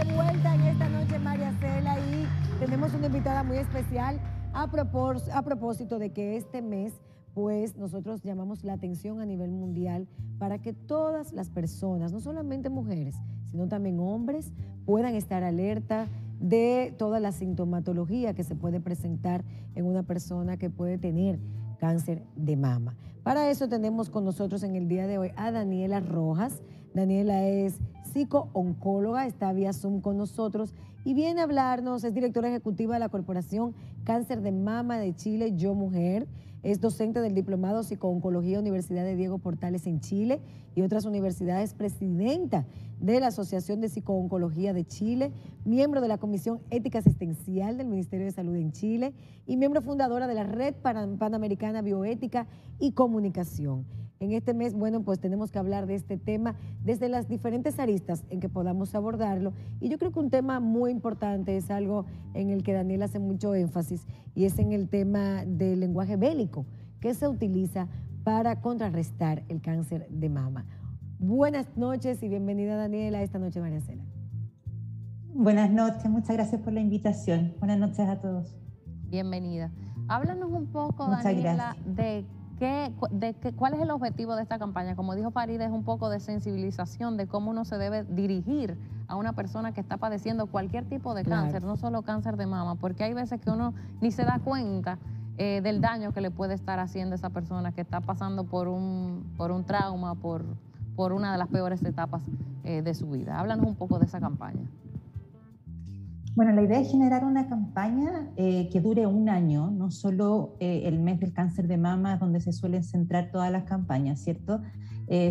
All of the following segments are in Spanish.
de vuelta en esta noche, María Cela, y tenemos una invitada muy especial a propósito de que este mes, pues nosotros llamamos la atención a nivel mundial para que todas las personas, no solamente mujeres, sino también hombres, puedan estar alerta de toda la sintomatología que se puede presentar en una persona que puede tener cáncer de mama. Para eso tenemos con nosotros en el día de hoy a Daniela Rojas. Daniela es psico-oncóloga, está vía Zoom con nosotros y viene a hablarnos, es directora ejecutiva de la Corporación Cáncer de Mama de Chile, Yo Mujer, es docente del Diplomado Psico-Oncología Universidad de Diego Portales en Chile y otras universidades, presidenta de la Asociación de Psico-Oncología de Chile, miembro de la Comisión Ética Asistencial del Ministerio de Salud en Chile y miembro fundadora de la Red Panamericana Bioética y Comunicación. En este mes, bueno, pues tenemos que hablar de este tema desde las diferentes aristas en que podamos abordarlo. Y yo creo que un tema muy importante es algo en el que Daniel hace mucho énfasis y es en el tema del lenguaje bélico que se utiliza para contrarrestar el cáncer de mama. Buenas noches y bienvenida, Daniela, esta noche, María Cela. Buenas noches, muchas gracias por la invitación. Buenas noches a todos. Bienvenida. Háblanos un poco, Muchas Daniela, gracias. ¿cuál es el objetivo de esta campaña? Como dijo Farida, es un poco de sensibilización de cómo uno se debe dirigir a una persona que está padeciendo cualquier tipo de cáncer, no solo cáncer de mama, porque hay veces que uno ni se da cuenta del daño que le puede estar haciendo a esa persona que está pasando por un trauma, por una de las peores etapas de su vida. Háblanos un poco de esa campaña. Bueno, la idea es generar una campaña que dure un año, no solo el mes del cáncer de mama, donde se suelen centrar todas las campañas, ¿cierto?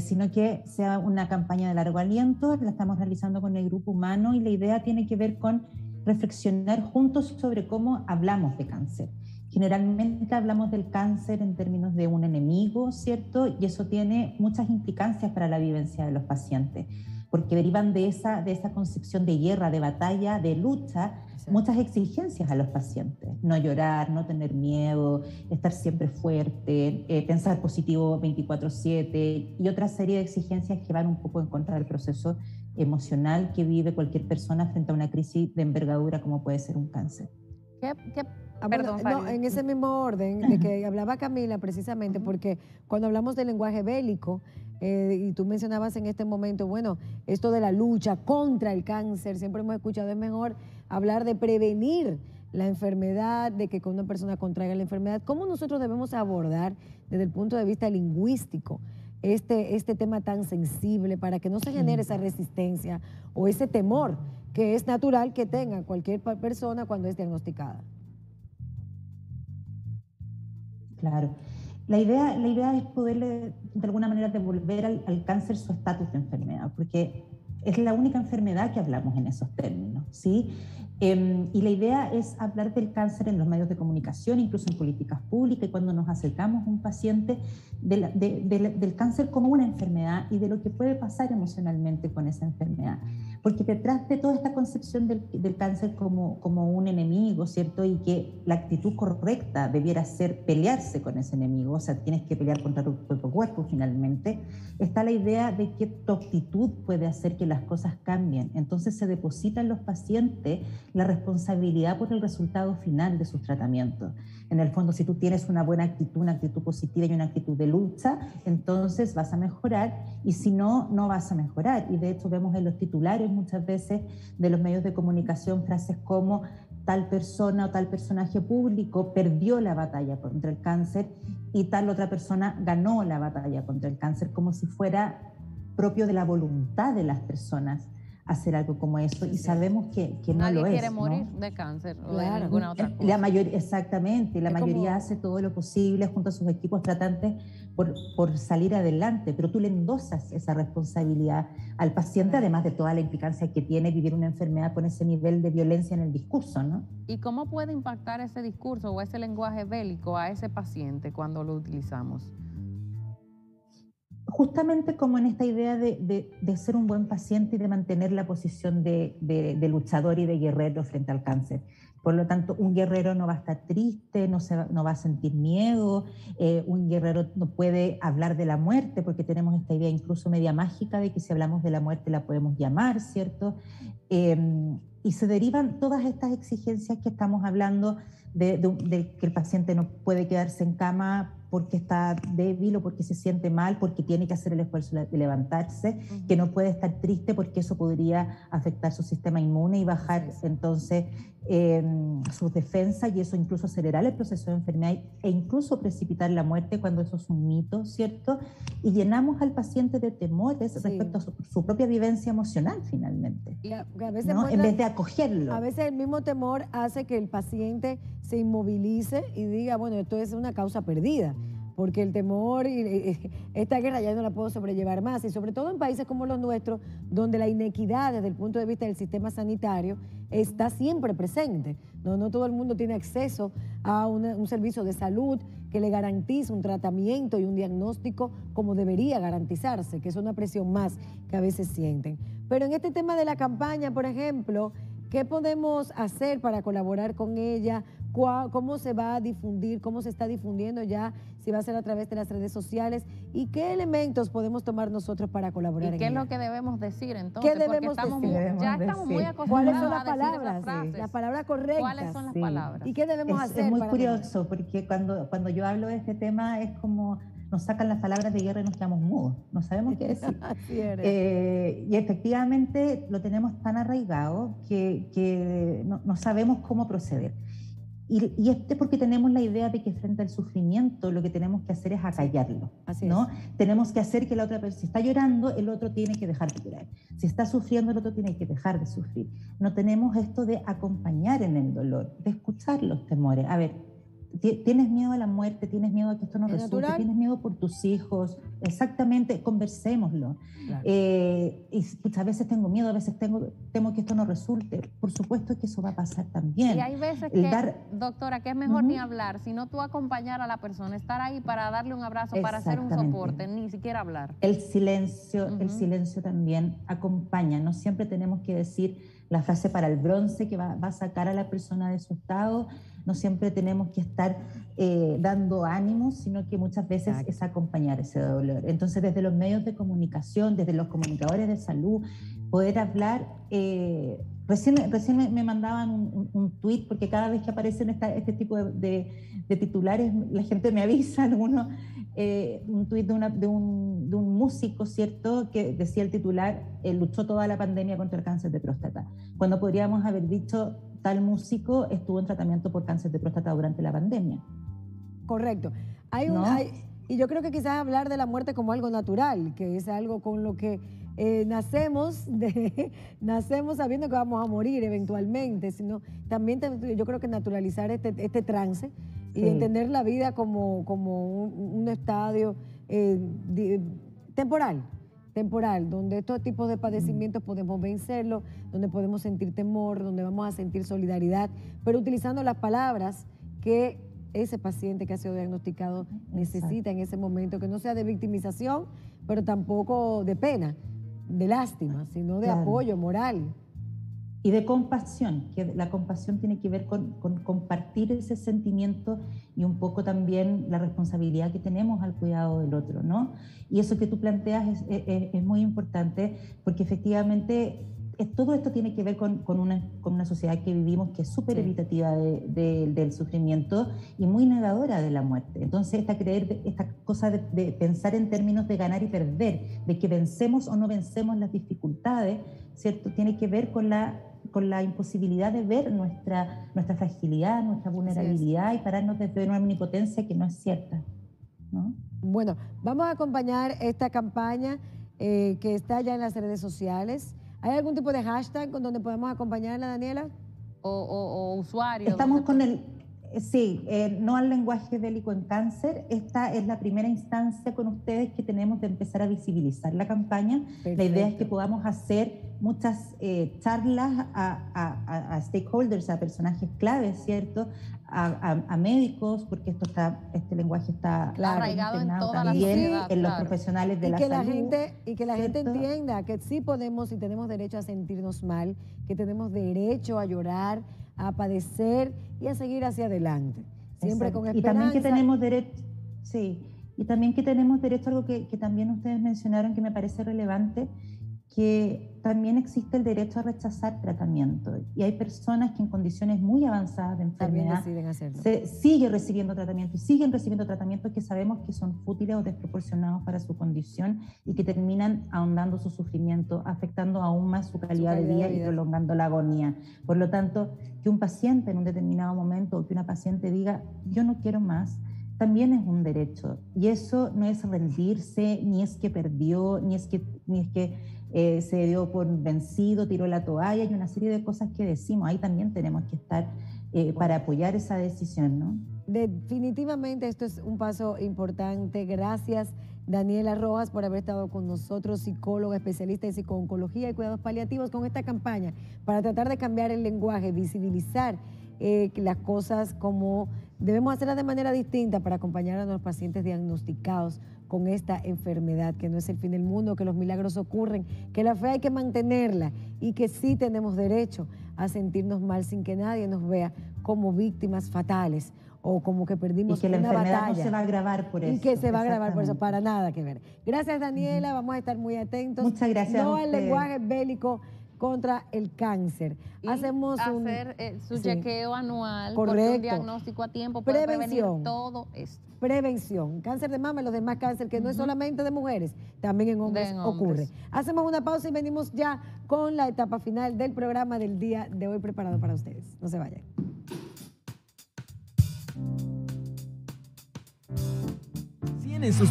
Sino que sea una campaña de largo aliento, la estamos realizando con el grupo humano y la idea tiene que ver con reflexionar juntos sobre cómo hablamos de cáncer. Generalmente hablamos del cáncer en términos de un enemigo, ¿cierto? Y eso tiene muchas implicancias para la vivencia de los pacientes, porque derivan de esa concepción de guerra, de batalla, de lucha, muchas exigencias a los pacientes. No llorar, no tener miedo, estar siempre fuerte, pensar positivo 24/7 y otra serie de exigencias que van un poco en contra del proceso emocional que vive cualquier persona frente a una crisis de envergadura como puede ser un cáncer. Perdón, no, en ese mismo orden de que hablaba Camila precisamente, porque cuando hablamos del lenguaje bélico, y tú mencionabas en este momento, bueno, esto de la lucha contra el cáncer, siempre hemos escuchado, es mejor hablar de prevenir la enfermedad, de que una persona contraiga la enfermedad. ¿Cómo nosotros debemos abordar desde el punto de vista lingüístico este tema tan sensible para que no se genere esa resistencia o ese temor que es natural que tenga cualquier persona cuando es diagnosticada? Claro. La idea es poderle, de alguna manera, devolver al cáncer su estatus de enfermedad, porque es la única enfermedad que hablamos en esos términos, ¿sí? Y la idea es hablar del cáncer en los medios de comunicación, incluso en políticas públicas, y cuando nos acercamos a un paciente, del cáncer como una enfermedad y de lo que puede pasar emocionalmente con esa enfermedad. Porque detrás de toda esta concepción del cáncer como un enemigo, ¿cierto? Y que la actitud correcta debiera ser pelearse con ese enemigo, o sea, tienes que pelear contra tu propio cuerpo finalmente, está la idea de que tu actitud puede hacer que las cosas cambien. Entonces se deposita en los pacientes la responsabilidad por el resultado final de sus tratamientos. En el fondo, si tú tienes una buena actitud, una actitud positiva y una actitud de lucha, entonces vas a mejorar, y si no, no vas a mejorar. Y de hecho vemos en los titulares muchas veces de los medios de comunicación frases como tal persona o tal personaje público perdió la batalla contra el cáncer y tal otra persona ganó la batalla contra el cáncer, como si fuera propio de la voluntad de las personas hacer algo como eso, y sabemos que no lo es. Nadie quiere morir de cáncer o de ninguna otra cosa. La mayoría, exactamente, la mayoría hace todo lo posible junto a sus equipos tratantes por salir adelante, pero tú le endosas esa responsabilidad al paciente, además de toda la implicancia que tiene vivir una enfermedad con ese nivel de violencia en el discurso, ¿no? ¿Y cómo puede impactar ese discurso o ese lenguaje bélico a ese paciente cuando lo utilizamos? justamente como en esta idea de ser un buen paciente y de mantener la posición de luchador y de guerrero frente al cáncer. Por lo tanto, un guerrero no va a estar triste, no va a sentir miedo, un guerrero no puede hablar de la muerte, porque tenemos esta idea incluso media mágica de que si hablamos de la muerte la podemos llamar, ¿cierto? Y se derivan todas estas exigencias que estamos hablando de que el paciente no puede quedarse en cama porque está débil o porque se siente mal, porque tiene que hacer el esfuerzo de levantarse, que no puede estar triste porque eso podría afectar su sistema inmune y bajar entonces sus defensas, y eso incluso acelerar el proceso de enfermedad e incluso precipitar la muerte cuando eso es un mito, ¿cierto? Y llenamos al paciente de temores respecto a su propia vivencia emocional finalmente, y a veces, ¿no? En vez de acogerlo. A veces el mismo temor hace que el paciente se inmovilice y diga, bueno, esto es una causa perdida, porque el temor y esta guerra ya no la puedo sobrellevar más, y sobre todo en países como los nuestros, donde la inequidad desde el punto de vista del sistema sanitario está siempre presente. No todo el mundo tiene acceso a un servicio de salud que le garantice un tratamiento y un diagnóstico como debería garantizarse, que es una presión más que a veces sienten. Pero en este tema de la campaña, por ejemplo, ¿qué podemos hacer para colaborar con ella? ¿Cómo se va a difundir? ¿Cómo se está difundiendo ya? Si va a ser a través de las redes sociales. ¿Y qué elementos podemos tomar nosotros para colaborar en ella? ¿Y qué es lo que debemos decir entonces? ¿Qué debemos decir? Ya estamos muy acostumbrados ¿Cuáles son las a decir palabras? esas frases. Las palabras correctas. ¿Cuáles son las palabras? ¿Y qué debemos hacer? Es muy curioso, porque cuando yo hablo de este tema es como nos sacan las palabras de guerra y nos quedamos mudos, no sabemos qué decir. Y efectivamente lo tenemos tan arraigado que no sabemos cómo proceder. Y es porque tenemos la idea de que frente al sufrimiento lo que tenemos que hacer es acallarlo, ¿no? Tenemos que hacer que la otra persona, si está llorando, el otro tiene que dejar de llorar. Si está sufriendo, el otro tiene que dejar de sufrir. No tenemos esto de acompañar en el dolor, de escuchar los temores. A ver, ¿tienes miedo a la muerte? ¿Tienes miedo a que esto no resulte? ¿Tienes miedo por tus hijos? Exactamente, conversémoslo. Claro. Y a veces tengo miedo, a veces temo que esto no resulte. Por supuesto que eso va a pasar también. Y hay veces que, doctora, que es mejor ni hablar, sino tú acompañar a la persona, estar ahí para darle un abrazo, para hacer un soporte, ni siquiera hablar. El silencio también acompaña. No siempre tenemos que decir la frase para el bronce que va a sacar a la persona de su estado. No siempre tenemos que estar dando ánimos, sino que muchas veces es acompañar ese dolor. Entonces, desde los medios de comunicación, desde los comunicadores de salud, poder hablar. Recién me mandaban un tuit, porque cada vez que aparecen este tipo de titulares, la gente me avisa, un tuit de un músico, ¿cierto?, que decía el titular, luchó toda la pandemia contra el cáncer de próstata, cuando podríamos haber dicho, tal músico estuvo en tratamiento por cáncer de próstata durante la pandemia. Correcto. Y yo creo que quizás hablar de la muerte como algo natural, que es algo con lo que nacemos sabiendo que vamos a morir eventualmente, sino también yo creo que naturalizar este trance y entender la vida como un estadio temporal, donde estos tipos de padecimientos podemos vencerlos, donde podemos sentir temor, donde vamos a sentir solidaridad, pero utilizando las palabras que ese paciente que ha sido diagnosticado necesita en ese momento, que no sea de victimización, pero tampoco de pena, de lástima, sino de apoyo moral. Y de compasión, que la compasión tiene que ver con compartir ese sentimiento y un poco también la responsabilidad que tenemos al cuidado del otro, ¿no? Y eso que tú planteas es muy importante, porque efectivamente todo esto tiene que ver con una sociedad que vivimos que es súper evitativa del sufrimiento y muy negadora de la muerte. Entonces, esta cosa de pensar en términos de ganar y perder, de que vencemos o no vencemos las dificultades, ¿cierto?, tiene que ver con la imposibilidad de ver nuestra fragilidad, nuestra vulnerabilidad y pararnos desde una omnipotencia que no es cierta, ¿no? Bueno, vamos a acompañar esta campaña que está ya en las redes sociales. ¿Hay algún tipo de hashtag con donde podemos acompañarla, Daniela? O usuario. Estamos con Sí, no al lenguaje bélico en cáncer. Esta es la primera instancia con ustedes que tenemos de empezar a visibilizar la campaña. Perfecto. La idea es que podamos hacer muchas charlas a stakeholders, a personajes claves, ¿cierto? A médicos, porque este lenguaje está arraigado en toda la también sociedad, en los profesionales de la salud. Y que la gente ¿cierto? entienda que sí podemos y tenemos derecho a sentirnos mal, que tenemos derecho a llorar, a padecer y a seguir hacia adelante. Siempre Exacto. con esperanza. Y también que tenemos derecho, sí, y también que tenemos derecho a algo que también ustedes mencionaron que me parece relevante, que también existe el derecho a rechazar tratamiento. Y hay personas que en condiciones muy avanzadas de enfermedad deciden hacerlo. siguen recibiendo tratamiento y siguen recibiendo tratamientos que sabemos que son fútiles o desproporcionados para su condición y que terminan ahondando su sufrimiento, afectando aún más su calidad de vida y prolongando la agonía. Por lo tanto, que un paciente en un determinado momento o que una paciente diga, yo no quiero más, también es un derecho. Y eso no es rendirse, ni es que perdió, ni es que se dio por vencido, tiró la toalla y una serie de cosas que decimos. Ahí también tenemos que estar para apoyar esa decisión, ¿no? Definitivamente esto es un paso importante. Gracias, Daniela Rojas, por haber estado con nosotros, psicóloga, especialista en psico-oncología y cuidados paliativos, con esta campaña para tratar de cambiar el lenguaje, visibilizar las cosas como debemos hacerlas de manera distinta para acompañar a los pacientes diagnosticados con esta enfermedad, que no es el fin del mundo, que los milagros ocurren, que la fe hay que mantenerla y que sí tenemos derecho a sentirnos mal sin que nadie nos vea como víctimas fatales o como que perdimos una batalla. Y que la enfermedad no se va a agravar por eso. Y que se va a agravar por eso, para nada que ver. Gracias, Daniela, vamos a estar muy atentos. Muchas gracias. No al lenguaje bélico contra el cáncer. Y hacemos hacer su chequeo anual, correcto, porque un diagnóstico a tiempo puede prevenir todo esto. Prevención, cáncer de mama y los demás cáncer, que no es solamente de mujeres, también en hombres ocurre. Hacemos una pausa y venimos ya con la etapa final del programa del día de hoy preparado para ustedes. No se vayan. Tienen sus